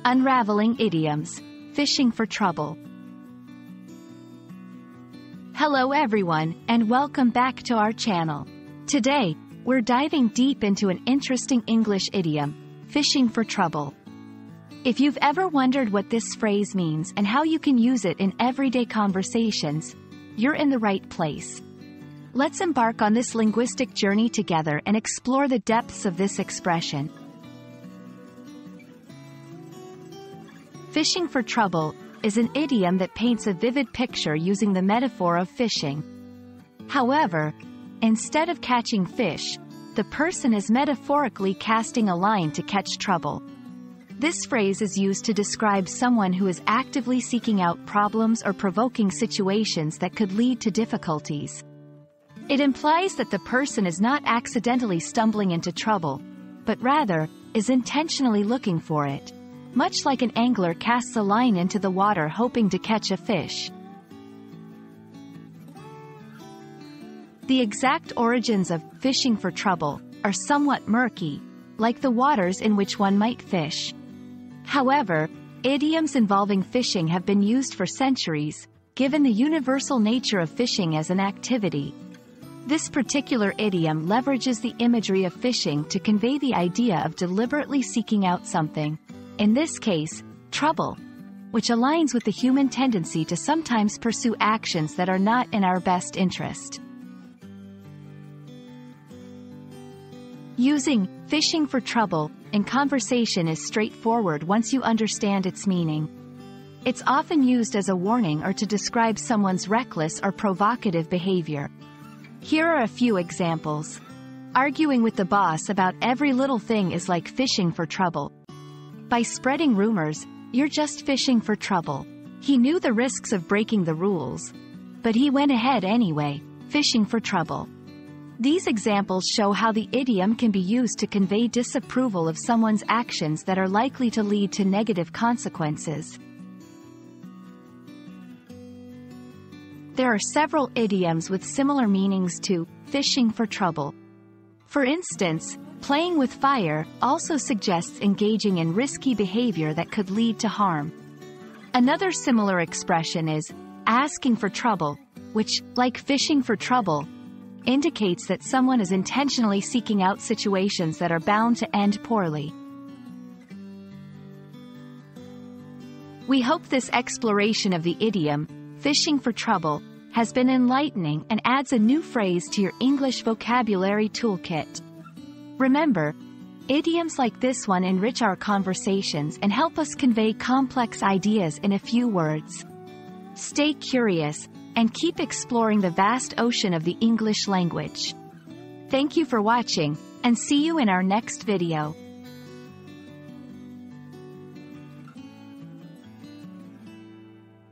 Unraveling Idioms, Fishing for Trouble. Hello everyone, and welcome back to our channel. Today, we're diving deep into an interesting English idiom, fishing for trouble. If you've ever wondered what this phrase means and how you can use it in everyday conversations, you're in the right place. Let's embark on this linguistic journey together and explore the depths of this expression. Fishing for trouble is an idiom that paints a vivid picture using the metaphor of fishing. However, instead of catching fish, the person is metaphorically casting a line to catch trouble. This phrase is used to describe someone who is actively seeking out problems or provoking situations that could lead to difficulties. It implies that the person is not accidentally stumbling into trouble, but rather is intentionally looking for it, much like an angler casts a line into the water hoping to catch a fish. The exact origins of fishing for trouble are somewhat murky, like the waters in which one might fish. However, idioms involving fishing have been used for centuries, given the universal nature of fishing as an activity. This particular idiom leverages the imagery of fishing to convey the idea of deliberately seeking out something, in this case, trouble, which aligns with the human tendency to sometimes pursue actions that are not in our best interest. Using fishing for trouble in conversation is straightforward once you understand its meaning. It's often used as a warning or to describe someone's reckless or provocative behavior. Here are a few examples. Arguing with the boss about every little thing is like fishing for trouble. By spreading rumors, you're just fishing for trouble. He knew the risks of breaking the rules, but he went ahead anyway, fishing for trouble. These examples show how the idiom can be used to convey disapproval of someone's actions that are likely to lead to negative consequences. There are several idioms with similar meanings to fishing for trouble. For instance, playing with fire also suggests engaging in risky behavior that could lead to harm. Another similar expression is asking for trouble, which, like fishing for trouble, indicates that someone is intentionally seeking out situations that are bound to end poorly. We hope this exploration of the idiom, fishing for trouble, has been enlightening and adds a new phrase to your English vocabulary toolkit. Remember, idioms like this one enrich our conversations and help us convey complex ideas in a few words. Stay curious, and keep exploring the vast ocean of the English language. Thank you for watching, and see you in our next video.